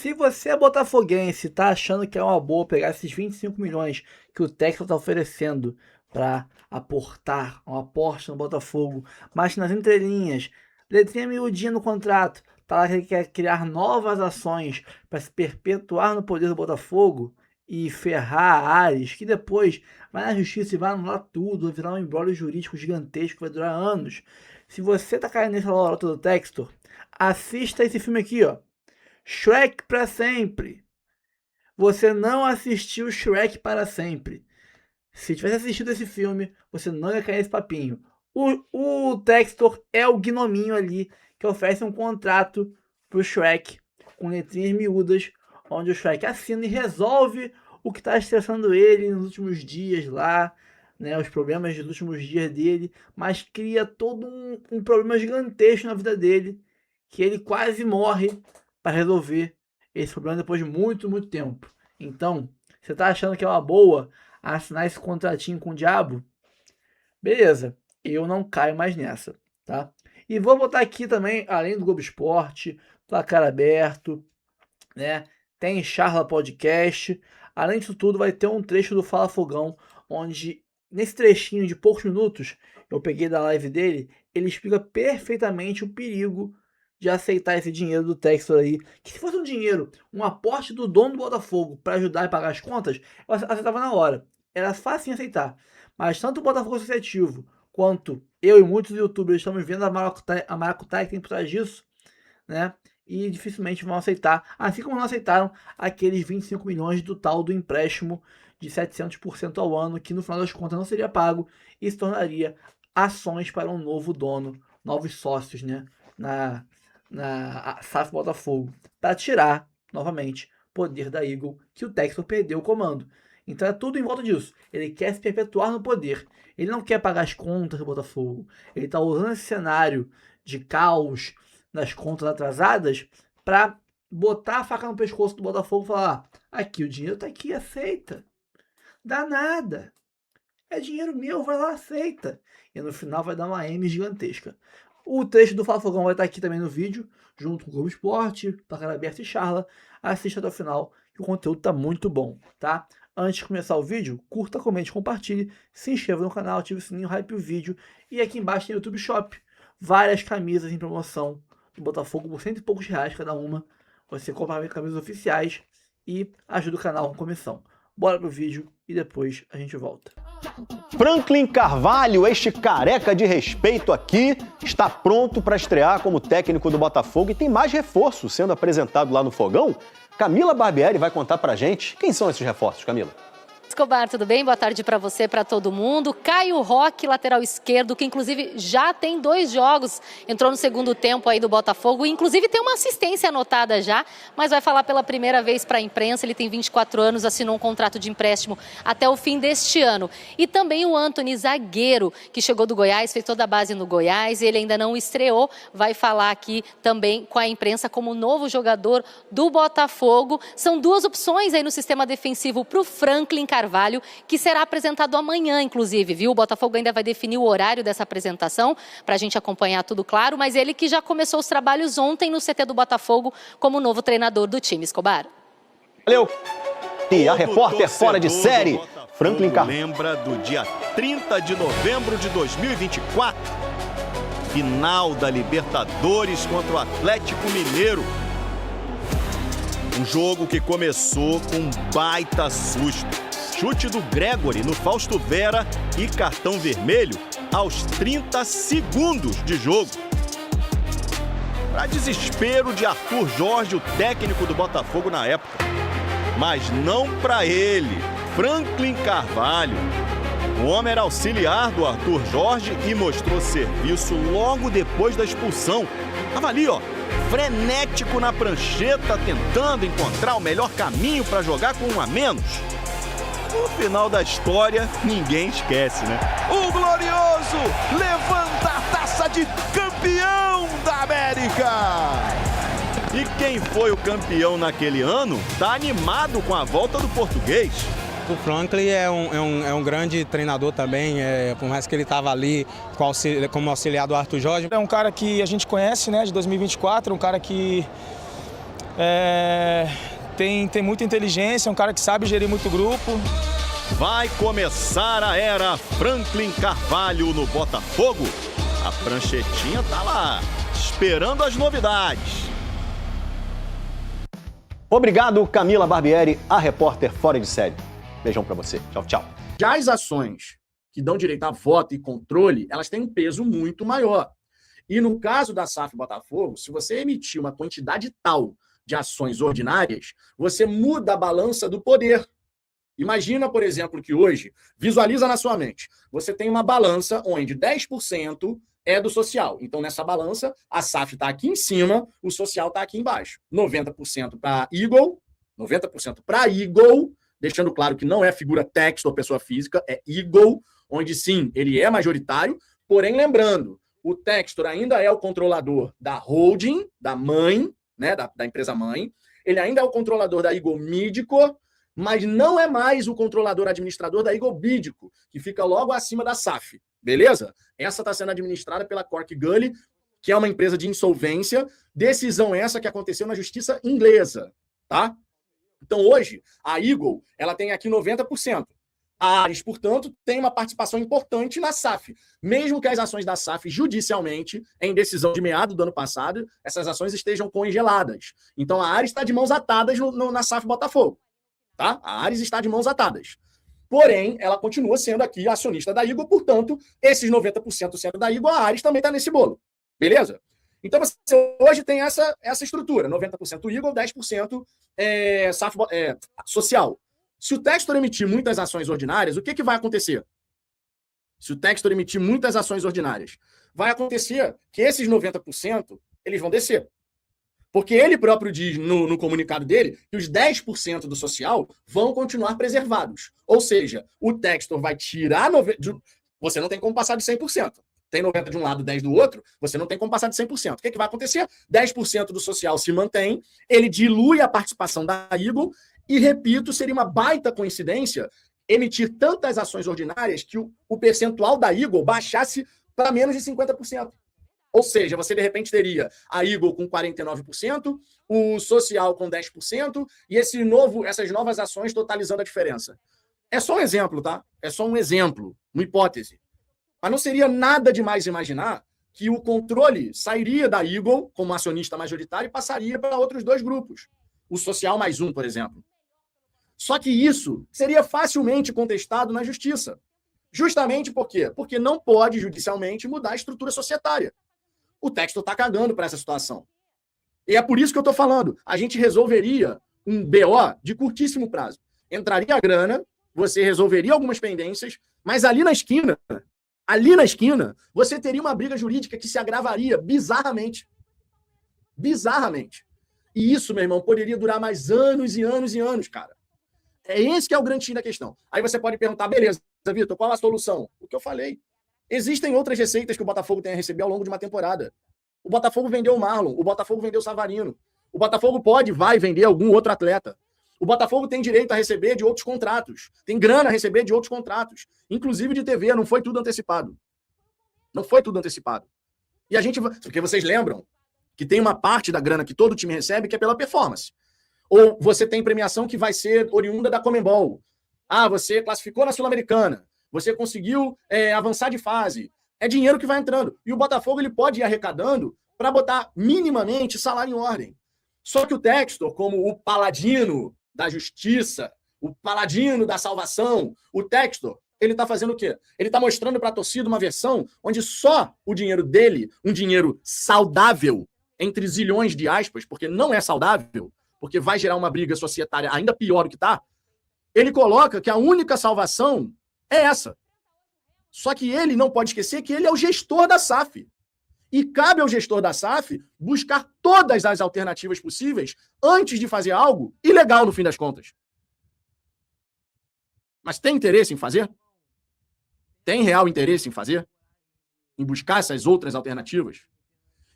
Se você é botafoguense e tá achando que é uma boa pegar esses 25 milhões que o Textor tá oferecendo para aportar, um aporte no Botafogo, mas nas entrelinhas, letrinha miudinha no contrato, tá lá que ele quer criar novas ações para se perpetuar no poder do Botafogo e ferrar a Ares, que depois vai na justiça e vai anular tudo, vai virar um imbróglio jurídico gigantesco que vai durar anos. Se você tá caindo nessa lorota do Textor, assista esse filme aqui, ó. Shrek para sempre. Você não assistiu Shrek para sempre. Se tivesse assistido esse filme, você não ia cair nesse papinho. O Textor é o gnominho ali que oferece um contrato pro Shrek com letrinhas miúdas, onde o Shrek assina e resolve o que está estressando ele nos últimos dias lá, né, os problemas dos últimos dias dele, mas cria todo um problema gigantesco na vida dele, que ele quase morre para resolver esse problema depois de muito, muito tempo. Então, você está achando que é uma boa assinar esse contratinho com o diabo? Beleza, eu não caio mais nessa, tá? E vou botar aqui também, além do Globo Esporte, Placar Aberto, né? Tem Charla Podcast. Além disso tudo, vai ter um trecho do Fala Fogão, onde, nesse trechinho de poucos minutos, eu peguei da live dele, ele explica perfeitamente o perigo de aceitar esse dinheiro do Textor aí. Que se fosse um dinheiro, um aporte do dono do Botafogo para ajudar a pagar as contas, eu aceitava na hora. Era fácil aceitar. Mas tanto o Botafogo Associativo, quanto eu e muitos youtubers estamos vendo a maracutaia que tem por trás disso, né? E dificilmente vão aceitar, assim como não aceitaram aqueles 25 milhões do tal do empréstimo de 700% ao ano, que no final das contas não seria pago e se tornaria ações para um novo dono, novos sócios, né, na SAF Botafogo, para tirar, novamente, poder da Eagle, que o Textor perdeu o comando. Então é tudo em volta disso. Ele quer se perpetuar no poder. Ele não quer pagar as contas do Botafogo. Ele está usando esse cenário de caos nas contas atrasadas para botar a faca no pescoço do Botafogo e falar: aqui, o dinheiro tá aqui, aceita. Dá nada. É dinheiro meu, vai lá, aceita. E no final vai dar uma M gigantesca. O trecho do Fala Fogão vai estar aqui também no vídeo, junto com o Globo Esporte, Placar Aberto e Charla. Assista até o final, que o conteúdo tá muito bom, tá? Antes de começar o vídeo, curta, comente, compartilhe, se inscreva no canal, ative o sininho, hype o vídeo. E aqui embaixo tem o YouTube Shop. Várias camisas em promoção do Botafogo por R$100 e poucos cada uma. Você compra camisas oficiais e ajuda o canal com comissão. Bora pro vídeo e depois a gente volta. Franklin Carvalho, este careca de respeito aqui, está pronto para estrear como técnico do Botafogo e tem mais reforço sendo apresentado lá no Fogão. Camila Barbieri vai contar pra gente quem são esses reforços, Camila. Escobar, tudo bem? Boa tarde para você, para todo mundo. Caio Roque, lateral esquerdo, que inclusive já tem 2 jogos, entrou no segundo tempo aí do Botafogo, e inclusive tem uma assistência anotada já, mas vai falar pela primeira vez para a imprensa. Ele tem 24 anos, assinou um contrato de empréstimo até o fim deste ano. E também o Antony, zagueiro, que chegou do Goiás, fez toda a base no Goiás, ele ainda não estreou, vai falar aqui também com a imprensa como novo jogador do Botafogo. São 2 opções aí no sistema defensivo para o Franklin Carvalho, que será apresentado amanhã, inclusive, viu? O Botafogo ainda vai definir o horário dessa apresentação, para a gente acompanhar tudo claro, mas ele que já começou os trabalhos ontem no CT do Botafogo como novo treinador do time. Escobar. Valeu! E a repórter fora de série, Franklin Carvalho. Lembra do dia 30 de novembro de 2024? Final da Libertadores contra o Atlético Mineiro. Um jogo que começou com um baita susto. Chute do Gregory no Fausto Vera e cartão vermelho aos 30 segundos de jogo. Para desespero de Arthur Jorge, o técnico do Botafogo na época. Mas não para ele, Franklin Carvalho. O homem era auxiliar do Arthur Jorge e mostrou serviço logo depois da expulsão. Tava ali, ó, frenético na prancheta, tentando encontrar o melhor caminho para jogar com um a menos. No final da história, ninguém esquece, né? O Glorioso levanta a taça de campeão da América! E quem foi o campeão naquele ano tá animado com a volta do português. O Franklin é um grande treinador também, por mais que ele estava ali como auxiliar do Arthur Jorge. É um cara que a gente conhece, né, de 2024, um cara que Tem muita inteligência, é um cara que sabe gerir muito grupo. Vai começar a era Franklin Carvalho no Botafogo. A pranchetinha tá lá, esperando as novidades. Obrigado, Camila Barbieri, a repórter fora de série. Beijão pra você. Tchau, tchau. Já as ações que dão direito a voto e controle, elas têm um peso muito maior. E no caso da SAF Botafogo, se você emitir uma quantidade tal de ações ordinárias, você muda a balança do poder. Imagina, por exemplo, que hoje, visualiza na sua mente, você tem uma balança onde 10% é do social. Então, nessa balança, a SAF está aqui em cima, o social está aqui embaixo. 90% para Eagle, 90% para Eagle, deixando claro que não é figura texto ou pessoa física, é Eagle, onde sim, ele é majoritário, porém, lembrando, o Textor ainda é o controlador da holding, da mãe, né, da empresa mãe, ele ainda é o controlador da Eagle Midco, mas não é mais o controlador administrador da Eagle Bidco, que fica logo acima da SAF, beleza? Essa está sendo administrada pela Cork Gully, que é uma empresa de insolvência, decisão essa que aconteceu na justiça inglesa, tá? Então hoje, a Eagle, ela tem aqui 90%. A Ares, portanto, tem uma participação importante na SAF. Mesmo que as ações da SAF, judicialmente, em decisão de meado do ano passado, essas ações estejam congeladas. Então a Ares está de mãos atadas na SAF Botafogo. Tá? A Ares está de mãos atadas. Porém, ela continua sendo aqui acionista da Eagle, portanto, esses 90% sendo da Eagle, a Ares também está nesse bolo. Beleza? Então você hoje tem essa estrutura, 90% Eagle, 10% SAF social. Se o Textor emitir muitas ações ordinárias, o que vai acontecer? Se o Textor emitir muitas ações ordinárias, vai acontecer que esses 90% eles vão descer. Porque ele próprio diz no comunicado dele que os 10% do social vão continuar preservados. Ou seja, o Textor vai tirar... Você não tem como passar de 100%. Tem 90% de um lado, 10% do outro, você não tem como passar de 100%. O que vai acontecer? 10% do social se mantém, ele dilui a participação da Eagle e, repito, seria uma baita coincidência emitir tantas ações ordinárias que o percentual da Eagle baixasse para menos de 50%. Ou seja, você de repente teria a Eagle com 49%, o social com 10% e essas novas ações totalizando a diferença. É só um exemplo, tá? É só um exemplo, uma hipótese. Mas não seria nada demais imaginar que o controle sairia da Eagle como acionista majoritário e passaria para outros dois grupos. O social mais um, por exemplo. Só que isso seria facilmente contestado na justiça. Justamente por quê? Porque não pode judicialmente mudar a estrutura societária. O Textor está cagando para essa situação. E é por isso que eu estou falando. A gente resolveria um BO de curtíssimo prazo. Entraria a grana, você resolveria algumas pendências, mas ali na esquina, você teria uma briga jurídica que se agravaria bizarramente. Bizarramente. E isso, meu irmão, poderia durar mais anos e anos e anos, cara. É esse que é o grande X da questão. Aí você pode perguntar, beleza, Vitor, qual a solução? O que eu falei. Existem outras receitas que o Botafogo tem a receber ao longo de uma temporada. O Botafogo vendeu o Marlon, o Botafogo vendeu o Savarino. O Botafogo vai vender algum outro atleta. O Botafogo tem direito a receber de outros contratos. Tem grana a receber de outros contratos. Inclusive de TV, não foi tudo antecipado. Não foi tudo antecipado. E a gente... Porque vocês lembram que tem uma parte da grana que todo time recebe que é pela performance. Ou você tem premiação que vai ser oriunda da Conmebol. Ah, você classificou na Sul-Americana. Você conseguiu avançar de fase. É dinheiro que vai entrando. E o Botafogo ele pode ir arrecadando para botar minimamente salário em ordem. Só que o Textor, como o paladino da justiça, o paladino da salvação, o Textor, ele está fazendo o quê? Ele está mostrando para a torcida uma versão onde só o dinheiro dele, um dinheiro saudável, entre zilhões de aspas, porque não é saudável, porque vai gerar uma briga societária ainda pior do que está, ele coloca que a única salvação é essa. Só que ele não pode esquecer que ele é o gestor da SAF. E cabe ao gestor da SAF buscar todas as alternativas possíveis antes de fazer algo ilegal, no fim das contas. Mas tem interesse em fazer? Tem real interesse em fazer? Em buscar essas outras alternativas?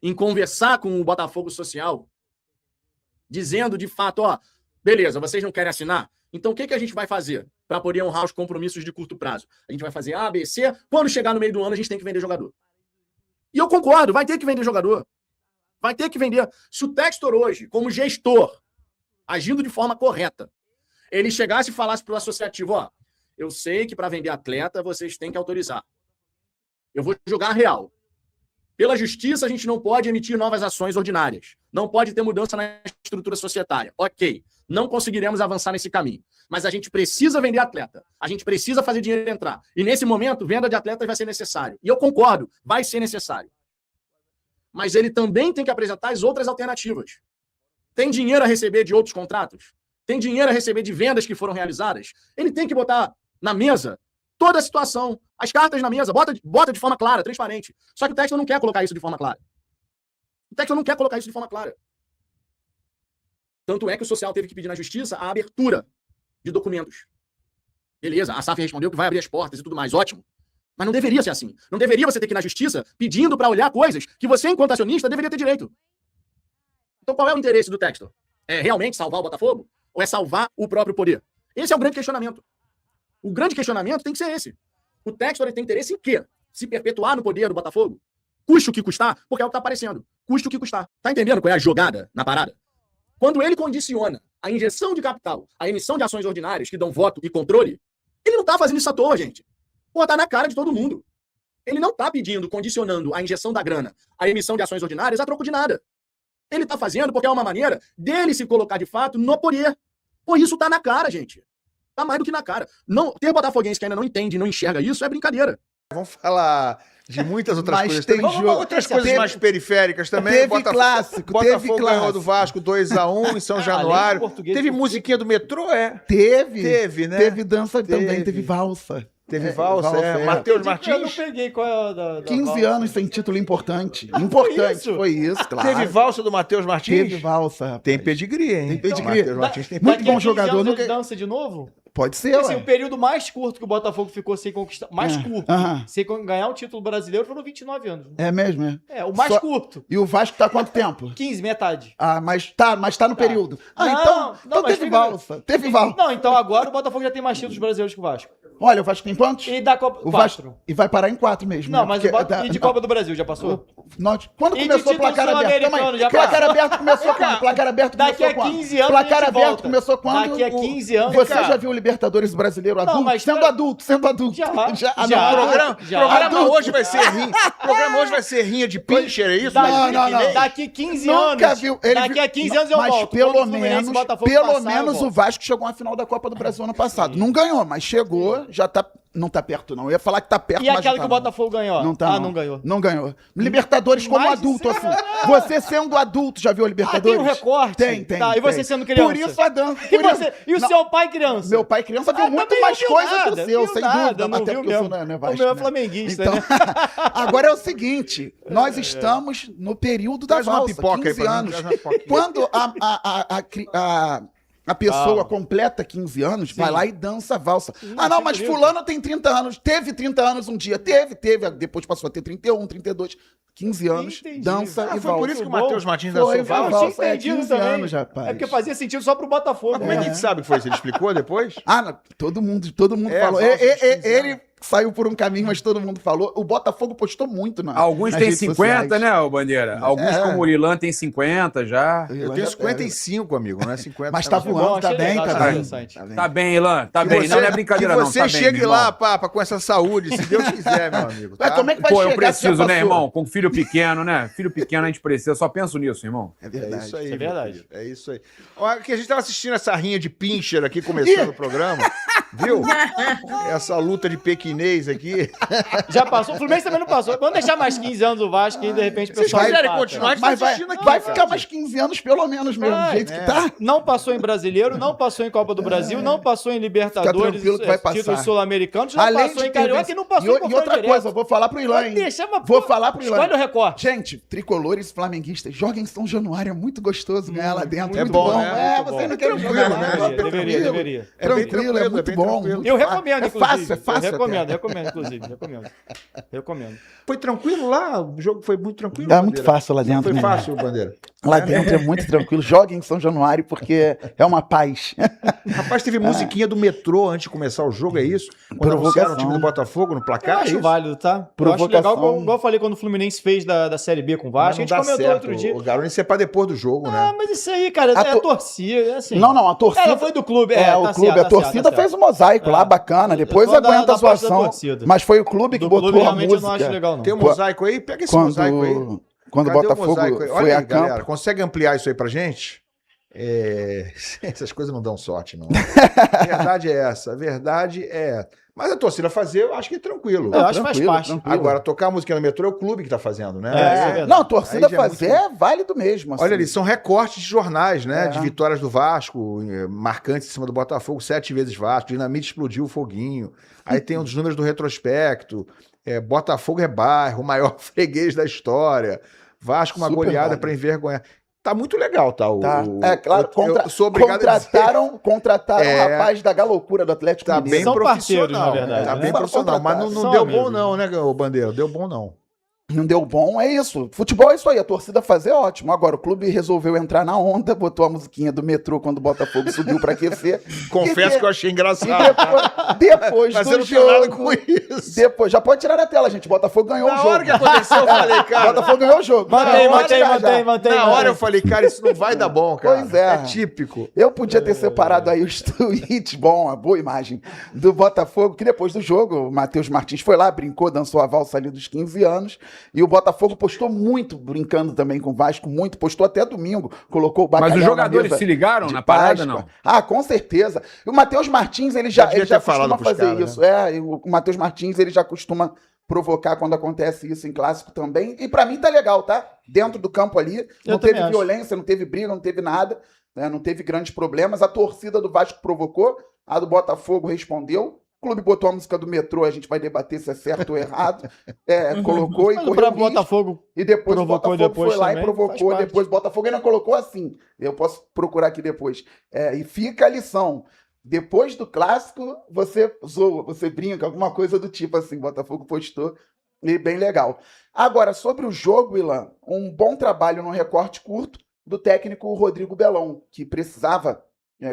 Em conversar com o Botafogo Social? Dizendo de fato, ó, beleza, vocês não querem assinar? Então o que a gente vai fazer para poder honrar os compromissos de curto prazo? A gente vai fazer A, B, C. Quando chegar no meio do ano, a gente tem que vender jogador. E eu concordo, vai ter que vender jogador. Vai ter que vender. Se o Textor hoje, como gestor, agindo de forma correta, ele chegasse e falasse para o associativo, ó, eu sei que para vender atleta vocês têm que autorizar. Eu vou jogar real. Pela justiça, a gente não pode emitir novas ações ordinárias. Não pode ter mudança na estrutura societária. Ok, não conseguiremos avançar nesse caminho. Mas a gente precisa vender atleta. A gente precisa fazer dinheiro entrar. E nesse momento, venda de atletas vai ser necessário. E eu concordo, vai ser necessário. Mas ele também tem que apresentar as outras alternativas. Tem dinheiro a receber de outros contratos? Tem dinheiro a receber de vendas que foram realizadas? Ele tem que botar na mesa toda a situação, as cartas na mesa, bota de forma clara, transparente. Só que o Textor não quer colocar isso de forma clara. O Textor não quer colocar isso de forma clara. Tanto é que o social teve que pedir na justiça a abertura de documentos. Beleza, a SAF respondeu que vai abrir as portas e tudo mais, ótimo. Mas não deveria ser assim. Não deveria você ter que ir na justiça pedindo para olhar coisas que você, enquanto acionista, deveria ter direito. Então qual é o interesse do Textor? É realmente salvar o Botafogo? Ou é salvar o próprio poder? Esse é o grande questionamento. O grande questionamento tem que ser esse. O Textor tem interesse em quê? Se perpetuar no poder do Botafogo? Custe o que custar? Porque é o que está aparecendo. Custe o que custar. Tá entendendo qual é a jogada na parada? Quando ele condiciona a injeção de capital, a emissão de ações ordinárias que dão voto e controle, ele não tá fazendo isso à toa, gente. Pô, tá na cara de todo mundo. Ele não tá pedindo, condicionando a injeção da grana, a emissão de ações ordinárias a troco de nada. Ele tá fazendo porque é uma maneira dele se colocar de fato no poder. Pô, isso tá na cara, gente. Tá mais do que na cara. Não, ter botafoguense que ainda não entende, não enxerga isso, é brincadeira. Vamos falar de muitas outras Mas coisas. tem Tem jogo- outras coisas mais periféricas também. Teve clássico, Botafogo teve ganhou clássico. do Vasco 2-1 em São Januário. português, Teve português. musiquinha do metrô, Teve, né? Teve dança também, Teve. teve valsa. Teve valsa, é. Matheus Eu não Martins. peguei qual é a da 15 valsa. anos sem título importante. Importante, isso? foi isso, claro. Teve valsa do Matheus Martins. Teve valsa, rapaz. Tem pedigree, hein? Tem pedigree. Matheus Martins tem Muito Daqui bom a 15 jogador, anos nunca- ele dança de novo? Pode ser, Porque, assim, ué. o período mais curto que o Botafogo ficou sem conquistar. Mais curto. aham. Sem ganhar o título brasileiro foram 29 anos. É mesmo, é. É, o mais Só- curto. E o Vasco tá há quanto tempo? 15, metade. Ah, mas tá no período. Ah, Não, então, não, então mas teve fica- valsa. Teve valsa. Não, então agora o Botafogo já tem mais títulos brasileiros que o Vasco. Olha, o Vasco tem quantos? E da Copa... O 4. Vasco. E vai parar em 4 mesmo. Não, né? mas Porque e de Copa do Brasil, já passou? Quando E de começou o título placar aberto? sul-americano, Calma aí. já Placar passou. aberto começou quando? Placar aberto Daqui começou a quando? 15 anos Placar a gente aberto volta. começou quando? Daqui a 15 anos, Você cara. já viu o Libertadores brasileiro adulto? mas sendo tá- adulto, sendo adulto. Já. Ah, Já. não, Programa Adulto. hoje vai ser rinha. Programa hoje vai ser rinha de pincher, é isso? Não. Daqui 15 Nunca anos. viu. Ele Daqui viu- a 15 anos eu mas volto. pelo Quando o Fluminense menos, e o Botafogo pelo passar, eu menos volto. o Vasco chegou à final da Copa do Brasil ano passado. Não ganhou, mas chegou, já tá. Não tá perto, não. Eu ia falar que tá perto, E mas aquela não que o tá, Botafogo ganhou? Não tá. Não ganhou. Não ganhou. Libertadores como Mas- adulto, assim. Você sendo adulto, já viu a Libertadores? tem um recorte? Tem. Tá, e você tem. sendo criança? Por isso a dança. E, por isso- você, e o Não, seu pai criança? Meu pai criança viu muito também mais não viu coisa nada, que o seu, viu sem nada, dúvida. não Até viu porque eu sou, mesmo. né, O Vasco, meu é né? flamenguista, Então, né? agora é o seguinte, nós estamos no período da Traz uma valsa, pipoca aí 15 pra mim, anos. traz uma pipoquinha. Quando a pessoa completa 15 anos, vai lá e dança a valsa. Não, mas fulano tem 30 anos. Teve 30 anos um dia. Teve. Depois passou a ter 31, 32. 15 anos, Entendi. dança e Foi valsa. por isso que o Matheus Martins Foi, dançou vai, valsa. valsa. Eu tinha entendido 15 também. anos, rapaz. É porque fazia sentido só pro Botafogo. Mas como é que a gente sabe que foi isso? Ele explicou depois? Todo mundo É, falou. valsa dos 15 Ele saiu por um caminho, mas todo mundo falou. O Botafogo postou muito Alguns nas têm redes 50, sociais. né, ô Bandeira? Alguns, como o Urilan, tem 50 já. Eu tenho 55, amigo, não é 50. Mas tá voando, tá achei bem, legal, tá achei bem. interessante. Tá bem. Tá bem, Ilan, tá Que bem. você- Não é brincadeira, que não. você Tá bem, chegue meu lá, irmão. papa, com essa saúde, se Deus quiser, meu amigo. Mas Tá? como é que vai Pô, eu chegar se já preciso, né, passou? irmão? Com filho pequeno, né? Filho pequeno a gente precisa. Só penso nisso, irmão. É É verdade. isso aí. Isso é meu verdade. querido, É isso aí. Olha, que a gente tava assistindo essa rinha de pincher aqui, começando o programa. Viu? Essa luta de pequinês aqui. Já passou. O Fluminense também não passou. Vamos deixar mais 15 anos o Vasco e de repente o Vocês pessoal quiserem empata. continuar, a gente Mas tá vai, assistindo aqui. vai cara. ficar mais 15 anos pelo menos mesmo, do Vai, jeito que tá. Não passou em Brasileiro, não passou em Copa do Brasil, não passou em Libertadores, tranquilo que vai passar. títulos sul-americanos, não Além passou de em ter Carioca vencido- e não passou e, em e confronto outra direto. coisa, eu vou falar pro Ilan, hein? Deixa, mas, Vou pô, falar pro Ilan. escolhe o recorte. Gente, tricolores flamenguistas, joga em São Januário, é muito gostoso ganhar lá dentro. muito Muito bom, bom. né? É, você não quer Tranquilo, jogar né? lá. Deveria. É bem Tranquilo, é tranquilo, muito bem bom. tranquilo. muito Eu fácil. recomendo, É inclusive. fácil, é fácil. Eu até. recomendo, inclusive. Recomendo. Foi tranquilo lá? O jogo foi muito tranquilo? É muito Bandeira? fácil lá dentro, Foi né? fácil, Bandeira? Lá dentro é muito tranquilo. Jogue em São Januário porque é uma paz. Rapaz, teve musiquinha do metrô antes de começar o jogo, é isso? Quando anunciaram o time do Botafogo no Eu placar, é acho isso? válido, tá? Eu acho legal, igual eu falei quando o Fluminense fez da Série B com o Vasco, a gente comentou outro dia. O Garoni, isso é pra depois do jogo, né? Ah, mas isso aí, cara, é a torcida, é assim. Não, a torcida... Ela foi do clube, o clube, a torcida fez um mosaico lá, bacana, depois aguenta a zoação, mas foi o clube que botou a música. Eu não acho legal, não. Tem um mosaico aí? Pega esse mosaico aí. Quando o Botafogo foi a campo... Galera, consegue ampliar isso aí pra gente? Essas coisas não dão sorte, não. A verdade é essa, a verdade é... Mas a torcida fazer, eu acho que é tranquilo. Eu acho que faz parte. Tranquilo. Agora, tocar a música no metrô é o clube que tá fazendo, né? Não, a torcida fazer é válido mesmo. Assim. Olha ali, são recortes de jornais, né? De vitórias do Vasco, marcantes em cima do Botafogo, 7 vezes Vasco, Dinamite explodiu o foguinho. Aí tem os números do retrospecto, Botafogo é bairro, o maior freguês da história, Vasco uma goleada para envergonhar. Tá muito legal, tá? Claro, eu sou obrigado contrataram o rapaz da galoucura do Atlético Mineiro. Bem são parceiros, na verdade. Tá bem profissional, mas não deu bom não, né, o Bandeira? Deu bom não. Não deu bom, é isso. Futebol é isso aí, a torcida fazer é ótimo. Agora, o clube resolveu entrar na onda, botou a musiquinha do metrô quando o Botafogo subiu pra aquecer. Confesso que eu achei engraçado. Depois mas do eu não jogo... tenho nada com isso. Depois, já pode tirar da tela, gente. Botafogo ganhou o jogo. Na hora que aconteceu, eu falei, cara... Botafogo ganhou o jogo. Mantém. Na hora eu falei, cara, isso não vai dar bom, cara. Pois é. É típico. Eu podia ter separado aí os tweets, a boa imagem, do Botafogo, que depois do jogo, o Matheus Martins foi lá, brincou, dançou a valsa ali dos 15 anos, e o Botafogo postou muito, brincando também com o Vasco, postou até domingo, colocou o bacalhau. Mas os jogadores se ligaram na parada, não? Ah, com certeza. E o Matheus Martins, ele já costuma fazer isso. Né? O Matheus Martins, ele já costuma provocar quando acontece isso em clássico também. E pra mim tá legal, tá? Dentro do campo ali, não teve violência, não teve briga, não teve nada, né? Não teve grandes problemas. A torcida do Vasco provocou, a do Botafogo respondeu. O clube botou a música do metrô, a gente vai debater se é certo ou errado. Colocou e correu Botafogo e depois o Botafogo foi lá também, e provocou. Depois o Botafogo ainda colocou assim. Eu posso procurar aqui depois. E fica a lição. Depois do clássico, você zoa, você brinca, alguma coisa do tipo assim. O Botafogo postou e bem legal. Agora, sobre o jogo, Ilan, um bom trabalho no recorte curto do técnico Rodrigo Belão, que precisava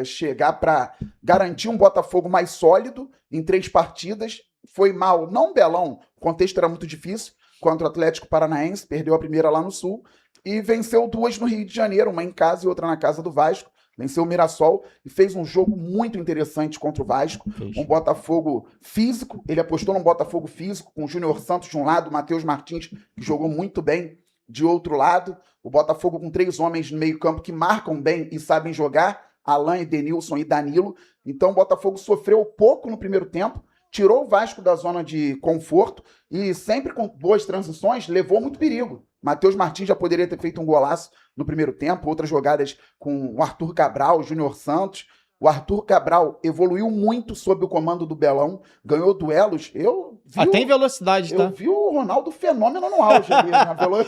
chegar para garantir um Botafogo mais sólido em 3 partidas. Foi mal, não Belão, o contexto era muito difícil, contra o Atlético Paranaense, perdeu a primeira lá no Sul, e venceu 2 no Rio de Janeiro, uma em casa e outra na casa do Vasco, venceu o Mirassol e fez um jogo muito interessante contra o Vasco, um Botafogo físico, ele apostou num Botafogo físico, com o Júnior Santos de um lado, o Matheus Martins, que jogou muito bem de outro lado, o Botafogo com 3 homens no meio campo que marcam bem e sabem jogar, Alain, Edenilson e Danilo. Então o Botafogo sofreu pouco no primeiro tempo, tirou o Vasco da zona de conforto e sempre com boas transições levou muito perigo. Matheus Martins já poderia ter feito um golaço no primeiro tempo, outras jogadas com o Arthur Cabral, o Júnior Santos. O Arthur Cabral evoluiu muito sob o comando do Belão, ganhou duelos. Tem velocidade, tá? Eu vi o Ronaldo Fenômeno no auge ali,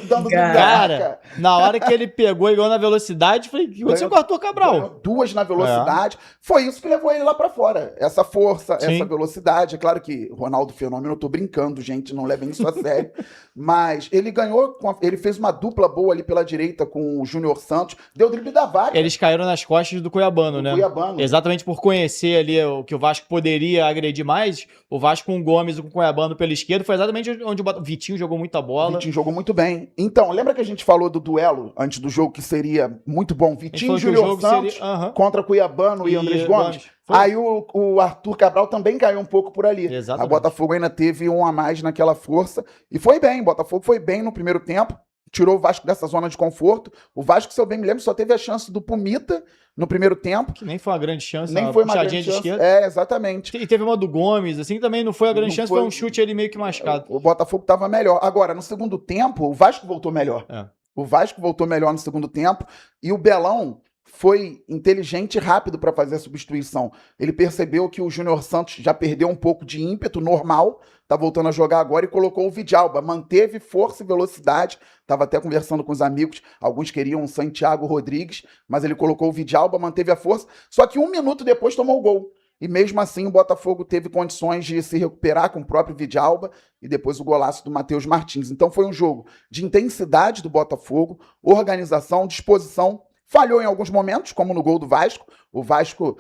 dando cara, na hora que ele pegou e ganhou na velocidade, falei, o que aconteceu com o Arthur Cabral? 2 na velocidade. Foi isso que levou ele lá pra fora. Essa força, essa velocidade. É claro que Ronaldo Fenômeno, eu tô brincando, gente, não levem isso a sério. Mas ele ganhou, ele fez uma dupla boa ali pela direita com o Júnior Santos, deu drible da vaga. Eles caíram nas costas do Cuiabano, né? Cuiabano. Exatamente por conhecer ali o que o Vasco poderia agredir mais, o Vasco com o Gomes e com o Cuiabano pela esquerda, foi exatamente onde o Vitinho jogou muita bola. Vitinho jogou muito bem. Então, lembra que a gente falou do duelo antes do jogo que seria muito bom? Vitinho e Júnior Santos contra Cuiabano e Andrés Gomes. Aí o Arthur Cabral também caiu um pouco por ali. Exatamente. A Botafogo ainda teve um a mais naquela força e foi bem. O Botafogo foi bem no primeiro tempo. Tirou o Vasco dessa zona de conforto. O Vasco, se eu bem me lembro, só teve a chance do Pumita no primeiro tempo. Que nem foi uma grande chance. Nem foi uma grande chance. De esquerda. Exatamente. E teve uma do Gomes, assim, também não foi a grande chance, foi um chute ali meio que mascado. O Botafogo estava melhor. Agora, no segundo tempo, o Vasco voltou melhor. O Vasco voltou melhor no segundo tempo e o Belão foi inteligente e rápido para fazer a substituição. Ele percebeu que o Júnior Santos já perdeu um pouco de ímpeto normal, tá voltando a jogar agora e colocou o Vidalba, manteve força e velocidade, estava até conversando com os amigos, alguns queriam o Santiago Rodrigues, mas ele colocou o Vidalba, manteve a força, só que 1 minuto depois tomou o gol. e mesmo assim o Botafogo teve condições de se recuperar com o próprio Vidalba e depois o golaço do Matheus Martins. Então foi um jogo de intensidade do Botafogo, organização, disposição. Falhou em alguns momentos, como no gol do Vasco. O Vasco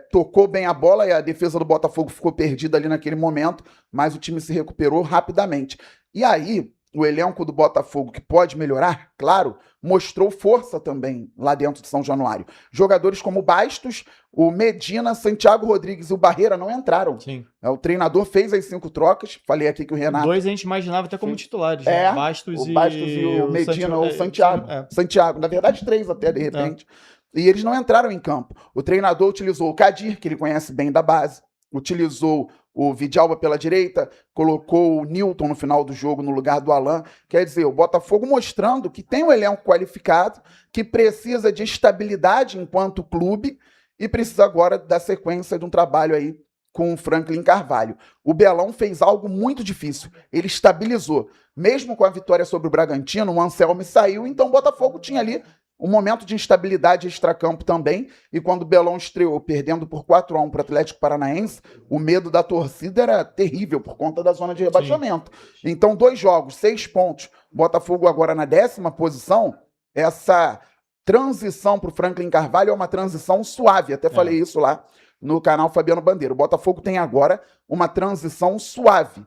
tocou bem a bola e a defesa do Botafogo ficou perdida ali naquele momento, mas o time se recuperou rapidamente. E aí, o elenco do Botafogo, que pode melhorar, claro, mostrou força também lá dentro de São Januário. Jogadores como o Bastos, o Medina, Santiago Rodrigues e o Barreira não entraram. Sim. O treinador fez as 5 trocas. Falei aqui que o Renato... 2 a gente imaginava até como titulares. Né? Bastos o Bastos e o Medina ou o Santiago. Santiago. Na verdade, 3 até, de repente. E eles não entraram em campo. O treinador utilizou o Kadir, que ele conhece bem da base, utilizou o Vidalba pela direita, colocou o Newton no final do jogo no lugar do Alan. Quer dizer, o Botafogo mostrando que tem um elenco qualificado, que precisa de estabilidade enquanto clube e precisa agora da sequência de um trabalho aí com o Franklin Carvalho. O Belão fez algo muito difícil. Ele estabilizou. Mesmo com a vitória sobre o Bragantino, o Anselmi saiu, então o Botafogo tinha ali um momento de instabilidade extracampo também, e quando o Belão estreou perdendo por 4-1 para o Atlético Paranaense, o medo da torcida era terrível por conta da zona de rebaixamento. Sim. Então, 2 jogos, 6 pontos, Botafogo agora na 10ª posição, essa transição para o Franklin Carvalho é uma transição suave, até falei isso lá no canal Fabiano Bandeira. O Botafogo tem agora uma transição suave.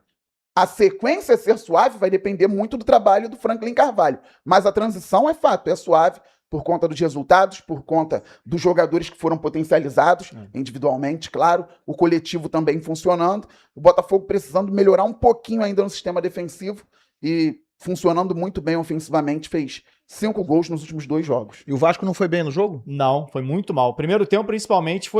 A sequência ser suave vai depender muito do trabalho do Franklin Carvalho, mas a transição é fato, é suave, por conta dos resultados, por conta dos jogadores que foram potencializados individualmente, claro, o coletivo também funcionando, o Botafogo precisando melhorar um pouquinho ainda no sistema defensivo e funcionando muito bem ofensivamente, fez 5 gols nos últimos 2 jogos. E o Vasco não foi bem no jogo? Não, foi muito mal. O primeiro tempo, principalmente,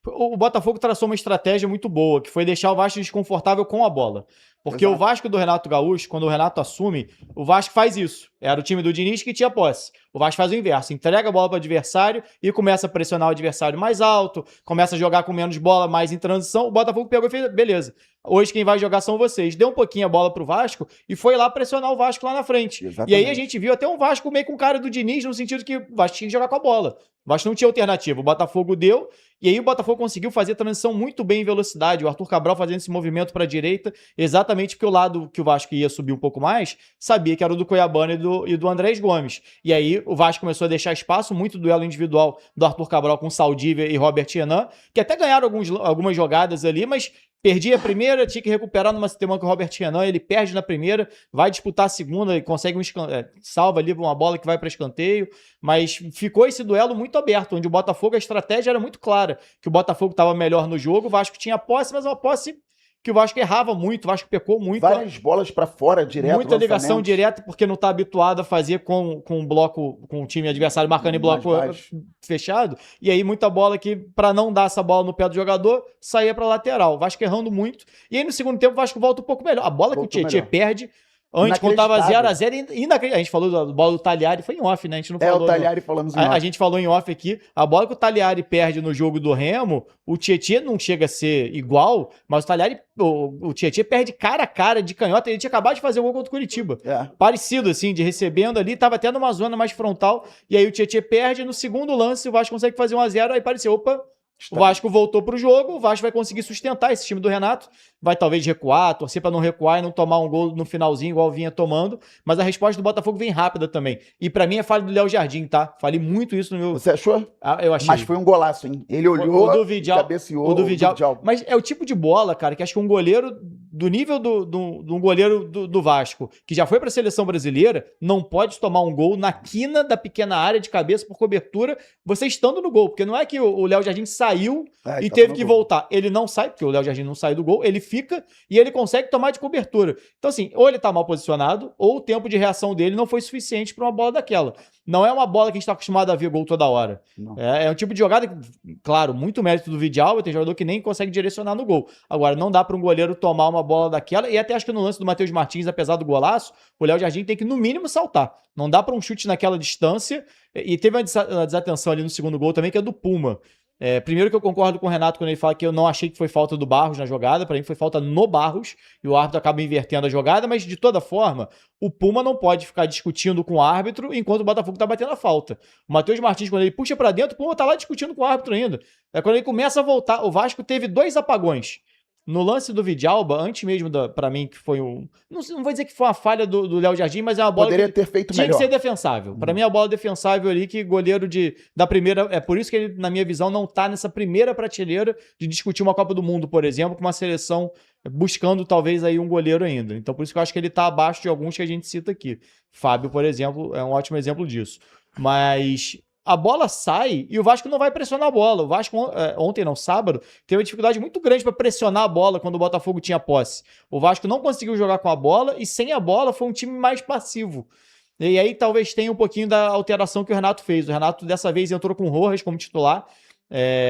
o Botafogo traçou uma estratégia muito boa, que foi deixar o Vasco desconfortável com a bola. Porque o Vasco do Renato Gaúcho, quando o Renato assume, o Vasco faz isso. Era o time do Diniz que tinha posse. O Vasco faz o inverso, entrega a bola para o adversário e começa a pressionar o adversário mais alto, começa a jogar com menos bola, mais em transição. O Botafogo pegou e fez, beleza, hoje quem vai jogar são vocês. Deu um pouquinho a bola pro Vasco e foi lá pressionar o Vasco lá na frente. Exatamente. E aí a gente viu até um Vasco meio com cara do Diniz, no sentido que o Vasco tinha que jogar com a bola. O Vasco não tinha alternativa. O Botafogo deu, e aí o Botafogo conseguiu fazer a transição muito bem em velocidade. O Arthur Cabral fazendo esse movimento para a direita, exatamente porque o lado que o Vasco ia subir um pouco mais, sabia que era o do Cuiabano e do Andrés Gomes. E aí o Vasco começou a deixar espaço, muito duelo individual do Arthur Cabral com Saldívia e Robert Renan, que até ganharam algumas jogadas ali, mas perdia a primeira, tinha que recuperar numa sistema com o Robert Renan, ele perde na primeira, vai disputar a segunda e consegue salva ali uma bola que vai para escanteio, mas ficou esse duelo muito aberto, onde o Botafogo, a estratégia era muito clara, que o Botafogo estava melhor no jogo, o Vasco tinha posse, mas uma posse que o Vasco errava muito, o Vasco pecou muito. Várias bolas para fora, direto. Muita ligação direta, porque não está habituado a fazer com um bloco, com o time adversário marcando em bloco fechado. E aí muita bola que, para não dar essa bola no pé do jogador, saía para lateral. O Vasco errando muito. E aí no segundo tempo o Vasco volta um pouco melhor. A bola que o Tietê perde... Antes, quando tava 0-0, a gente falou da bola do Talhari, foi em off, né? A gente não falou. O Talhari falamos em off. A gente falou em off aqui. A bola que o Talhari perde no jogo do Remo, o Tietê não chega a ser igual, mas o Tietê perde cara a cara de canhota. Ele tinha acabado de fazer o gol contra o Curitiba. Parecido, assim, de recebendo ali, tava até numa zona mais frontal. E aí o Tietê perde. No segundo lance, o Vasco consegue fazer 1-0. Aí pareceu, opa. O Vasco voltou pro jogo, o Vasco vai conseguir sustentar esse time do Renato, vai talvez recuar, torcer para não recuar e não tomar um gol no finalzinho igual vinha tomando, mas a resposta do Botafogo vem rápida também. E para mim é falha do Léo Jardim, tá? Falei muito isso no meu... Você achou? Eu achei. Mas foi um golaço, hein? Ele olhou, cabeceou. O do Vidal. Mas é o tipo de bola, cara, que acho que um goleiro do nível do goleiro do Vasco, que já foi para a seleção brasileira, não pode tomar um gol na quina da pequena área de cabeça por cobertura, você estando no gol, porque não é que o Léo Jardim saiu e teve que voltar. Ele não sai, porque o Léo Jardim não sai do gol, ele fica e ele consegue tomar de cobertura. Então, assim, ou ele tá mal posicionado, ou o tempo de reação dele não foi suficiente para uma bola daquela. Não é uma bola que a gente tá acostumado a ver gol toda hora. É um tipo de jogada, claro, muito mérito do Vidal, tem jogador que nem consegue direcionar no gol. Agora, não dá para um goleiro tomar uma bola daquela, e até acho que no lance do Matheus Martins, apesar do golaço, o Léo Jardim tem que, no mínimo, saltar. Não dá para um chute naquela distância, e teve uma desatenção ali no segundo gol também, que é do Puma. Primeiro que eu concordo com o Renato quando ele fala que eu não achei que foi falta do Barros na jogada, para mim foi falta no Barros, e o árbitro acaba invertendo a jogada, mas de toda forma, o Puma não pode ficar discutindo com o árbitro enquanto o Botafogo tá batendo a falta. O Matheus Martins, quando ele puxa para dentro, o Puma tá lá discutindo com o árbitro ainda. Quando ele começa a voltar, o Vasco teve 2 apagões. No lance do Vidalba, antes mesmo, pra mim, que foi um... Não vou dizer que foi uma falha do Léo Jardim, mas é uma bola Poderia que ter feito tinha melhor. que ser defensável. Pra mim, é a bola defensável ali, que goleiro da primeira... É por isso que ele, na minha visão, não tá nessa primeira prateleira de discutir uma Copa do Mundo, por exemplo, com uma seleção buscando, talvez, aí um goleiro ainda. Então, por isso que eu acho que ele tá abaixo de alguns que a gente cita aqui. Fábio, por exemplo, é um ótimo exemplo disso. Mas... a bola sai e o Vasco não vai pressionar a bola. O Vasco, sábado, teve uma dificuldade muito grande para pressionar a bola quando o Botafogo tinha posse. O Vasco não conseguiu jogar com a bola e sem a bola foi um time mais passivo. E aí talvez tenha um pouquinho da alteração que o Renato fez. O Renato dessa vez entrou com o Rojas como titular,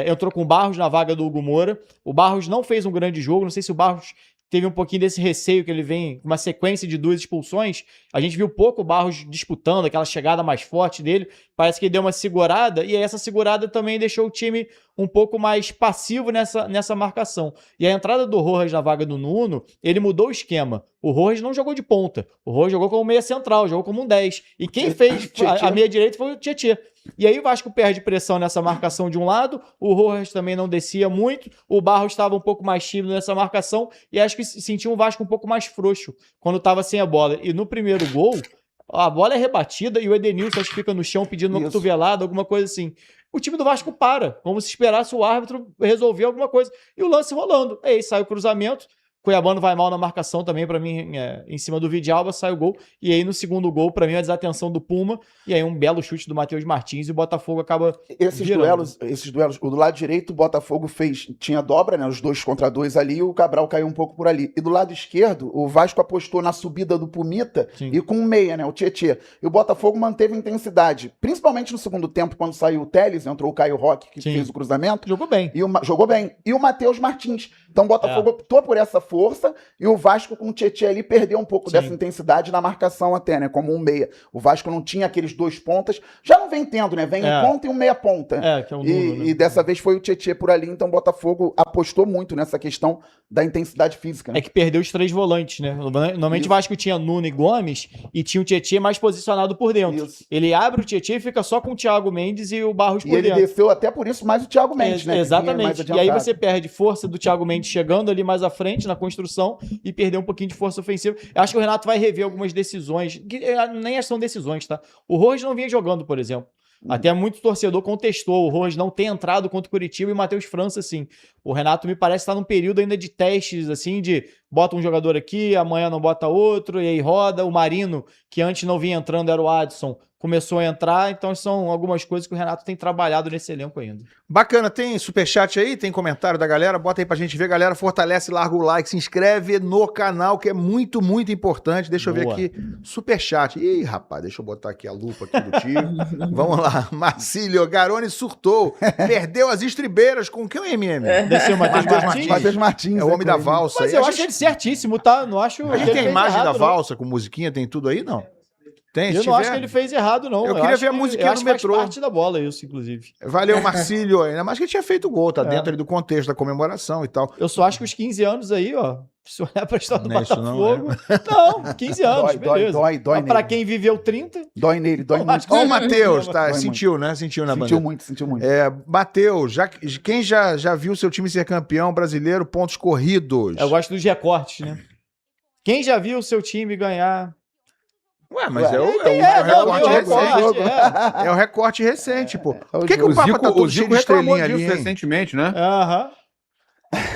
entrou com o Barros na vaga do Hugo Moura. O Barros não fez um grande jogo, não sei se o Barros teve um pouquinho desse receio que ele vem com uma sequência de 2 expulsões. A gente viu pouco o Barros disputando, aquela chegada mais forte dele. Parece que ele deu uma segurada, e essa segurada também deixou o time um pouco mais passivo nessa marcação. E a entrada do Rojas na vaga do Nuno, ele mudou o esquema. O Rojas não jogou de ponta. O Rojas jogou como meia central, jogou como um 10. E quem fez a meia direita foi o Tietê. E aí o Vasco perde pressão nessa marcação de um lado, o Rojas também não descia muito, o Barros estava um pouco mais tímido nessa marcação, e acho que sentiu um Vasco um pouco mais frouxo quando estava sem a bola. E no primeiro gol, a bola é rebatida e o Edenilson acho que fica no chão pedindo uma cotovelada, alguma coisa assim. O time do Vasco para, como se esperasse o árbitro resolver alguma coisa. E o lance rolando. Aí sai o cruzamento, Cuiabano vai mal na marcação também, pra mim, em cima do Vidalba, sai o gol. E aí no segundo gol, pra mim, a desatenção do Puma. E aí um belo chute do Matheus Martins e o Botafogo acaba Esses duelos, o do lado direito, o Botafogo tinha dobra, né? Os 2 contra 2 ali, e o Cabral caiu um pouco por ali. E do lado esquerdo, o Vasco apostou na subida do Pumita e com um meia, né? O Tietê. E o Botafogo manteve a intensidade. Principalmente no segundo tempo, quando saiu o Telles, entrou o Caio Roque, que fez o cruzamento. Jogou bem. Jogou bem. E o Matheus Martins. Então o Botafogo optou por essa força, e o Vasco com o Tietê ali perdeu um pouco dessa intensidade na marcação até, né? Como um meia. O Vasco não tinha aqueles 2 pontas. Já não vem tendo, né? Vem um ponta e um meia ponta. Que é o Nuno, né? E dessa vez foi o Tietê por ali, então o Botafogo apostou muito nessa questão da intensidade física. Né? É que perdeu os 3 volantes, né? Normalmente o Vasco tinha Nuno e Gomes e tinha o Tietê mais posicionado por dentro. Ele abre o Tietê e fica só com o Thiago Mendes e o Barros por dentro. E ele desceu até por isso mais o Thiago Mendes, né? Exatamente. E aí você perde força do Thiago Mendes chegando ali mais à frente na construção e perdeu um pouquinho de força ofensiva. Eu acho que o Renato vai rever algumas decisões, que nem são decisões, tá? O Rojas não vinha jogando, por exemplo. Até muito torcedor contestou o Rojas não ter entrado contra o Curitiba e o Matheus França, assim. O Renato me parece estar num período ainda de testes, assim, de bota um jogador aqui, amanhã não bota outro, e aí roda. O Marino, que antes não vinha entrando, era o Adson, começou a entrar. Então são algumas coisas que o Renato tem trabalhado nesse elenco ainda. Bacana, tem superchat aí? Tem comentário da galera? Bota aí pra gente ver, galera. Fortalece, larga o like, se inscreve no canal, que é muito, muito importante. Deixa eu ver aqui, superchat. Ih, rapaz, deixa eu botar aqui a lupa aqui do tio. Vamos lá, Marcílio Garoni surtou, perdeu as estribeiras com quem o MM? Desceu o Matheus Martins. Matheus Martins. É o homem da valsa. Mas eu acho ele certíssimo, tá? Não acho. A gente tem a imagem da valsa com musiquinha, tem tudo aí, não? Tem, eu não acho que ele fez errado, não. Eu queria ver a musiquinha do metrô. Faz parte da bola isso, inclusive. Valeu, Marcílio. Ainda mais que ele tinha feito o gol, tá dentro ali do contexto da comemoração e tal. Eu só acho que os 15 anos aí, ó, se olhar pra história do Botafogo... Não, 15 anos, beleza. Dói mas pra quem viveu 30... Dói nele, dói muito. Ó, o Matheus, tá, sentiu, né? Sentiu na banda. Sentiu muito. Matheus, quem já viu seu time ser campeão brasileiro, pontos corridos? Eu gosto dos recortes, né? Quem já viu o seu time ganhar... Ué, mas é o recorte recente. É o recorte recente, pô. Por que o Papa tá todo cheio de estrelinha ali, hein? Recentemente, né? Aham.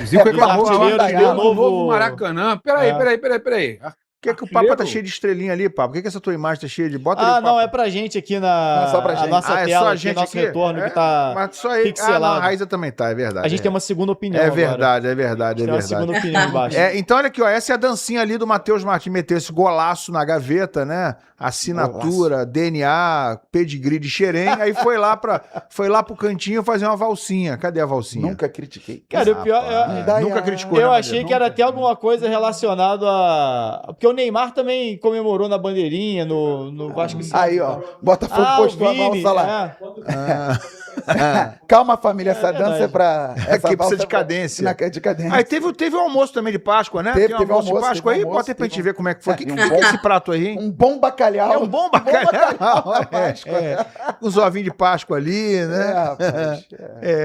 O Zico reclamou do novo Maracanã. Peraí. Por que o Papa tá cheio de estrelinha ali, Papa? Por que essa tua imagem tá cheia de... Bota ali o Papa. Não, é pra gente aqui na só pra gente. nossa tela, é só a aqui, gente nosso aqui? retorno que tá mas só aí. pixelado. A Raiza também tá, é verdade. A gente tem uma segunda opinião É agora. verdade. Tem uma segunda opinião embaixo. Então, olha aqui, ó, essa é a dancinha ali do Matheus Martins, meteu esse golaço na gaveta, né? Assinatura, DNA, pedigree de Xerém, aí foi lá pro cantinho fazer uma valsinha. Cadê a valsinha? Nunca critiquei. Cara, o pior... Nunca criticou, eu né, achei que era até alguma coisa relacionada a... Porque o Neymar também comemorou na bandeirinha, no Vasco... Aí, ó, Botafogo postou a valsa lá. Calma, família, essa dança é pra... Aqui precisa de cadência. De cadência. Aí teve o almoço também de Páscoa, né? Teve Tem um almoço de Páscoa aí? almoço, Bota aí pra gente ver como é que foi. O que um é bom- esse prato aí, hein? Um bom bacalhau. É um bom bacalhau. na Páscoa. Os ovinhos de Páscoa ali, né? rapaz.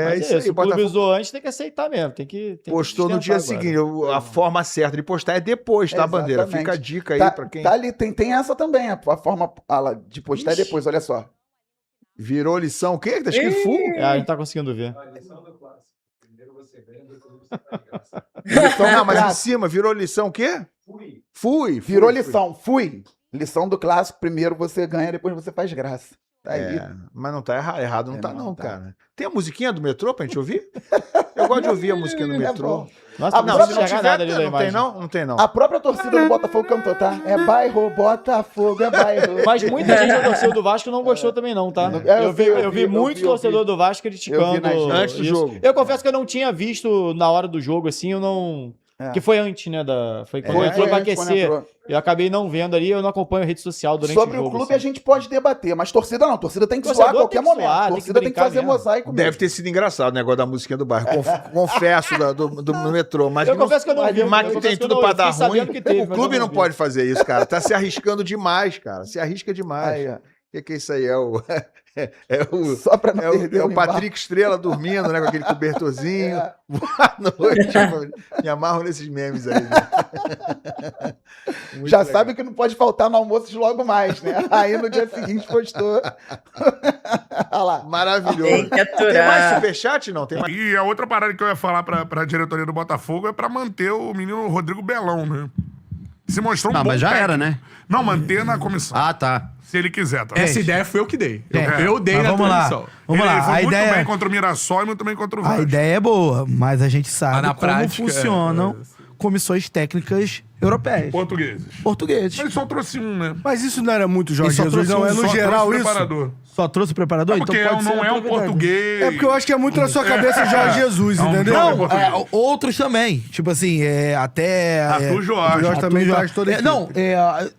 Mas isso aí. o clube Botafogo usou antes, tem que aceitar mesmo. Tem que postou no dia sustentar agora. seguinte. A forma certa de postar é depois, tá, Bandeira? Exatamente. Fica a dica aí Tá, pra quem... tá ali, tem essa também, a forma de postar é depois, olha só. Virou lição. O quê? Tá escrito full? A gente tá conseguindo ver. Não, mas em cima, virou lição o quê? Fui. Virou lição, fui. Lição do clássico, primeiro você ganha, depois você faz graça. Tá aí. Mas não tá errado, não tá não não, tá. cara. Tem a musiquinha do metrô pra gente ouvir? Eu gosto de ouvir a musiquinha do metrô. Nossa, Não, não se não enxergar tiver, nada ali da não tem imagem. não? Não tem não. A própria torcida do Botafogo cantou, tá? É bairro Botafogo, é bairro. Mas muita gente da torcida do Vasco não gostou também não, tá? Eu vi muito torcedor do Vasco criticando Antes do isso. jogo. Eu confesso que eu não tinha visto na hora do jogo, assim, eu não... Que foi antes, né? Foi quando entrou pra antes, quando aquecer. entrou. Eu acabei não vendo ali, eu não acompanho a rede social durante Sobre o jogo. o clube assim. a gente pode debater, mas torcida não. Torcida tem que Torcedor zoar a qualquer tem que momento. zoar, tem que Torcida tem que brincar fazer mesmo. mosaico mesmo. Deve ter sido engraçado o negócio da musiquinha do bairro. Confesso no metrô. Mas Eu confesso que eu não vi. Mas eu que confesso tem que eu tudo não- pra eu dar fiquei ruim. sabendo que teve, O mas clube eu não vi. pode fazer isso, cara. Tá se arriscando demais, cara. Se arrisca demais. Aí, ó. O que é isso aí? Só pra não perder É o o Patrick Estrela dormindo, né? Com aquele cobertorzinho. Boa noite. Me amarro nesses memes aí. Né? Muito Já legal. sabe que não pode faltar no almoço de logo mais, né? Aí no dia seguinte postou. Olha lá. Maravilhoso. Tem que aturar. Tem mais superchat? Não, tem mais. E a outra parada que eu ia falar pra diretoria do Botafogo é pra manter o menino Rodrigo Belão, né? Se mostrou um Não, bom mas já técnico. era, né? Não, manter na comissão. Ah, tá. Se ele quiser, tá? Essa ideia foi eu que dei. É. Eu dei Mas na vamos lá. transmissão. Vamos Ele lá. foi A muito ideia, bem contra o Mirassol e muito bem contra o a Vasco. ideia é boa, mas a gente sabe Mas na como prática, funcionam comissões técnicas europeias. Portugueses. Portugueses. Mas só trouxe um, né? Mas isso não era muito Jorge Ele só Jesus, trouxe não. um, É no Só geral trouxe o isso. preparador. Só trouxe o preparador? Porque então pode ser não é um novidade. português. É porque eu acho que é muito na sua cabeça Jorge Jesus, um entendeu? jovem Não, português. outros também. Tipo assim, até... Arthur Jorge. Jorge também Arthur traz toda a equipe.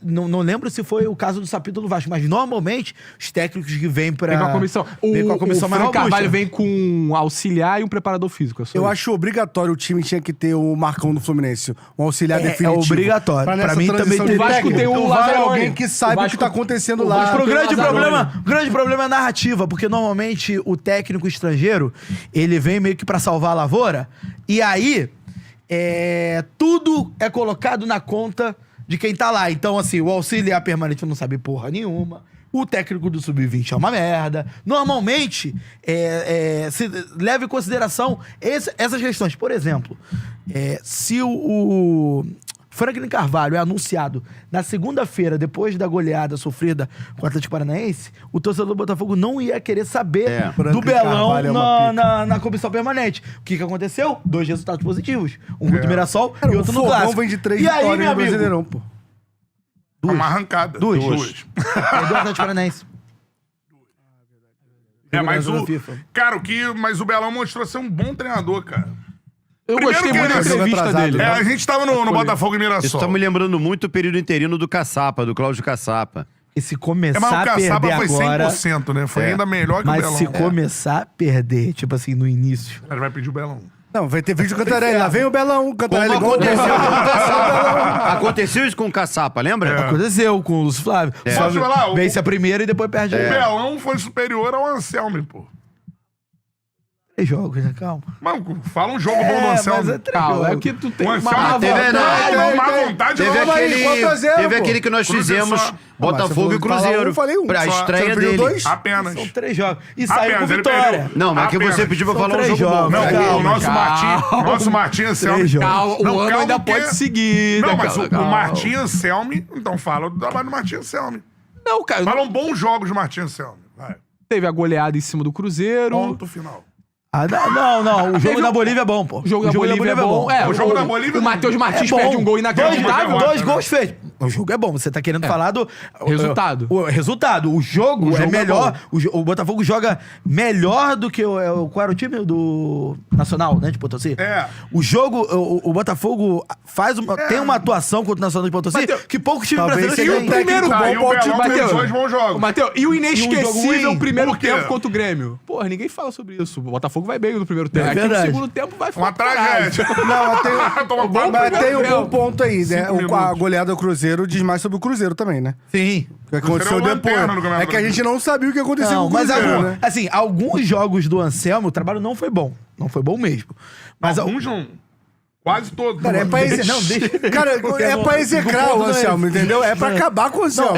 não lembro se foi o caso do Sapito do Vasco, mas normalmente os técnicos que vêm pra... Vem com a comissão. Vem com a comissão o mais Frank robusta. Carvalho vem com um auxiliar e um preparador físico. Eu acho obrigatório o time tinha que ter o Marcão do Fluminense, um auxiliar definitivo. É obrigatório. Pra Pra nessa mim transição também de tem- O Vasco técnico. tem o Então vai Lazzaroni. alguém que sabe o que Vasco- tá acontecendo o lá. Vasco O tem grande Lazzaroni. problema é a narrativa, porque normalmente o técnico estrangeiro, ele vem meio que pra salvar a lavoura, e aí tudo é colocado na conta de quem tá lá. Então, assim, o auxiliar permanente não sabe porra nenhuma, o técnico do Sub-20 é uma merda. Normalmente, se leva em consideração essas questões. Por exemplo, se o Franklin Carvalho é anunciado na segunda-feira, depois da goleada sofrida com o Atlético Paranaense, o torcedor do Botafogo não ia querer saber do Franklin Belão Carvalho é uma na comissão permanente. O que aconteceu? 2 resultados positivos. Um contra o Mirassol e outro no Fogão Clássico. vem de 3 E aí, vitórias meu no amigo? Brasileirão, pô. Uma arrancada. Duas. Duas. Do Atlético Paranaense. Mas na FIFA. Cara, mas o Belão mostrou ser um bom treinador, cara. Eu Primeiro gostei que muito da ele- entrevista atrasado, dele. a gente tava no Botafogo e Isso Mirassol. tá me lembrando muito o período interino do Caçapa, do Cláudio Caçapa. E se começar Mas o a Caçapa perder foi agora... 100%, né? Foi ainda melhor que o Mas Belão. se começar a perder, tipo assim, no início... Ele vai pedir o Belão. Não, vai ter vídeo do Cantarelli. Lá vem o Belão, Cantarelli. Como aconteceu com o Caçapa. Aconteceu isso com o Caçapa, lembra? Aconteceu com o Lúcio Flávio. É. Só Posso falar? vence a primeira e depois perde O a Belão foi superior ao Anselmo, pô. 3 jogos, né? Calma. Mano, fala um jogo bom do Anselmo. mas é 3 Calma, jogos. é que tu tem O uma Anselmo má teve, vontade. não. má vontade Teve não. aquele, 4x0, teve pô. aquele que nós Cruzeiro fizemos, só. Botafogo e Mas você Cruzeiro. eu falei um. Pra Só. estreia Você preferiu dele. 2? Apenas. São 3 jogos. E saiu com Apenas, ele vitória. perdeu. Não, mas que Apenas. você pediu pra São falar um 3 jogo bom. jogos. Não, Calma, o nosso calma. Martim Anselmi. 3 jogos. Calma, o Não, ano calma, ainda porque- pode seguir. Não, né, mas o calma. Martim Anselmi, então fala do trabalho do Martim Anselmi. Não, cara, Falam bons jogos do Martim Anselmi. Vai. teve a goleada em cima do Cruzeiro. Ponto final. Ah, não. O jogo da Bolívia é bom, pô. O jogo da Bolívia é bom. O jogo da Bolívia O Matheus Martins É bom. perde um gol inacreditável. Dois gols feitos. O jogo é bom. Você tá querendo falar do... Resultado. O resultado. O jogo é jogo é melhor. O Botafogo joga melhor do que qual era o time do Nacional, né, de Potosí. O jogo, o Botafogo tem uma atuação contra o Nacional de Potosí que poucos times brasileiros têm. E o primeiro bom, Matheus, e o inesquecível primeiro Por quê? tempo contra o Grêmio? Porra, ninguém fala sobre isso. O Botafogo vai bem no primeiro tempo. É Aqui no verdade. segundo tempo vai ficar Uma tragédia. Não, mas tem um ponto aí, né? A goleada do Cruzeiro diz mais sobre o Cruzeiro também, né? Sim. O que aconteceu depois. É que a gente não sabia o que aconteceu com o mas Cruzeiro, né? assim, alguns jogos do Anselmo, o trabalho não foi bom. Não foi bom mesmo. Mas alguns não. Quase todos. Cara, é pra execrar o Anselmo, entendeu? É pra acabar com o Anselmo.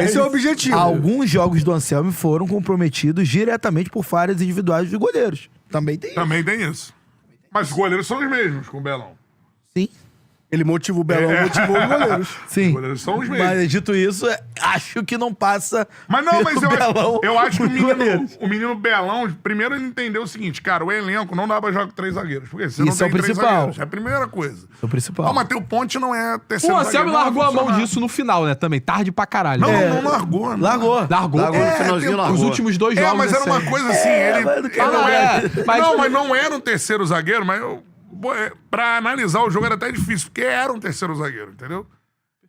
Esse é o objetivo. Alguns jogos do Anselmo foram comprometidos diretamente por falhas individuais dos goleiros. Também tem isso. Mas os goleiros são os mesmos com o Belão. Sim. Ele motivou o Belão, motivou os goleiros. Sim. Os goleiros são os mesmos. Mas dito isso, acho que não passa. Mas não, mas Belão eu acho que os o menino Belão, primeiro ele entendeu o seguinte, cara, o elenco não dá pra jogar com 3 zagueiros. Porque você não Isso é tem o 3 principal. zagueiros. É a primeira coisa. É o principal. O Matheus Ponte não é terceiro O Anselmo zagueiro, largou a mão funcionar. disso no final, né? Também. Tarde pra caralho. Não largou. Não. Largou. Largou no finalzinho, largou. Os últimos 2 jogos. Mas era uma assim. coisa assim, mas não era um terceiro zagueiro, mas pra analisar o jogo era até difícil, porque era um terceiro zagueiro, entendeu?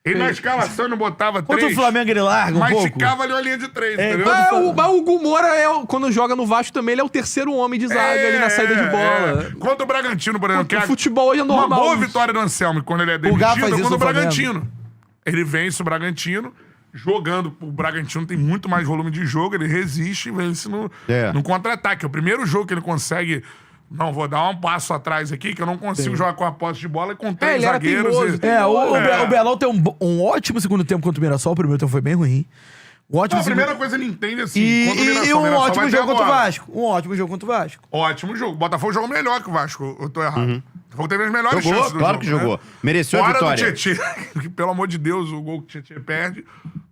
Ele na escalação não botava 3. Contra o Flamengo ele larga um mas pouco. ficava ali uma linha de 3, entendeu? Mas o Gumora, quando joga no Vasco também, ele é o terceiro homem de zaga ali na saída de bola. Contra o Bragantino, por exemplo. O futebol hoje é normal. Uma boa vitória do Anselmo, quando ele é O Gá demitido, faz é isso contra o no Flamengo. Bragantino. Ele vence o Bragantino, jogando. O Bragantino tem muito mais volume de jogo, ele resiste e vence no contra-ataque. É o primeiro jogo que ele consegue... Não, vou dar um passo atrás aqui, que eu não consigo jogar com a posse de bola e com 3 zagueiros. O Belão tem um ótimo segundo tempo contra o Mirassol. O primeiro tempo foi bem ruim. A primeira coisa ele entende assim. E um ótimo jogo contra o Vasco. Um ótimo jogo contra o Vasco. Ótimo jogo. O Botafogo jogou melhor que o Vasco. Eu tô errado. O Botafogo teve as melhores Jogou, chances do claro jogo, que jogou. né? Mereceu a Fora vitória. do Tietê, que, pelo amor de Deus, o gol que o Tietê perde.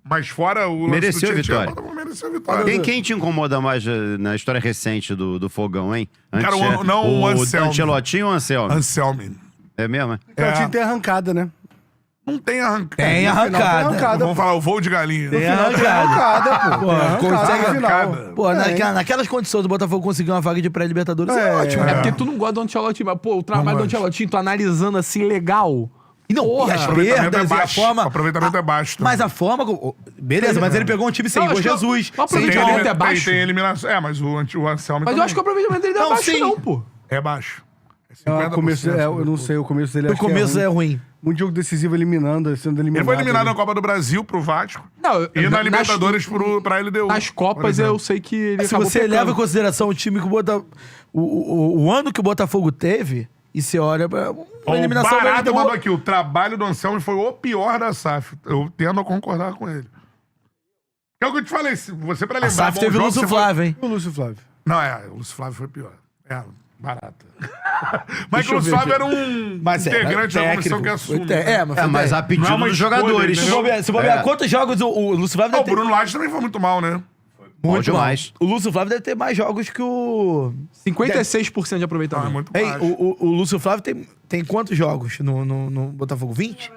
Mas fora o lance Mereceu a do Tietê, vitória. o Botafogo mereceu a vitória. Quem te incomoda mais na história recente do Fogão, hein? Cara, o Anselmo. Ancelotti ou o Anselmo? Anselmo. É mesmo? O time tem arrancada, né? Não tem arrancada. Tem arrancada. Vamos falar o voo de galinha. Tem Tem arrancada. arrancada, pô. Consegue final. Pô, naquelas condições do Botafogo conseguir uma vaga de pré-libertadores é ótimo. É porque tu não gosta do Ancelotti, mas, pô, o trabalho do Ancelotti, tu analisando assim, legal. E não, Porra, e as aproveitamento perdas é e a baixo. forma... O aproveitamento é baixo Mas também. a forma... Beleza, mas ele pegou um time sem Não, Igor acho que Jesus. o aproveitamento é baixo. Tem eliminação. Mas o Anselmo Mas eu acho que o aproveitamento dele não é baixo, não, pô. É baixo. O começo, eu não sei, o começo dele O acho que começo é ruim. Muito jogo decisivo eliminando, sendo eliminado. Ele foi eliminado na Copa do Brasil pro Vasco. Não, E na Libertadores pra LDU. Nas Copas eu sei que ele Se acabou você pecando. leva em consideração o time que o Botafogo... O ano que o Botafogo teve, e você olha pra... Uma eliminação O Barata deu- mandou aqui. O trabalho do Anselmo foi o pior da SAF. Eu tendo a concordar com ele. É o que eu te falei. Se você pra A lembrar... SAF bom teve o jogo, Lúcio você foi- Flávio, hein? O Lúcio Flávio. Não, o Lúcio Flávio foi pior. Barata. Mas Deixa que o eu Lúcio ver Flávio aqui. era um Mas integrante da técnico, comissão que foi assume. Mas a Não é pedido uma dos escolha, jogadores. entendeu? Se bobear, quantos jogos o Lúcio Flávio O deve ter... Bruno Lage também foi muito mal, né? Bom demais. O Lúcio Flávio deve ter mais jogos que o... 56% de aproveitamento. muito Ei, baixo. o Lúcio Flávio tem quantos jogos no Botafogo? 20?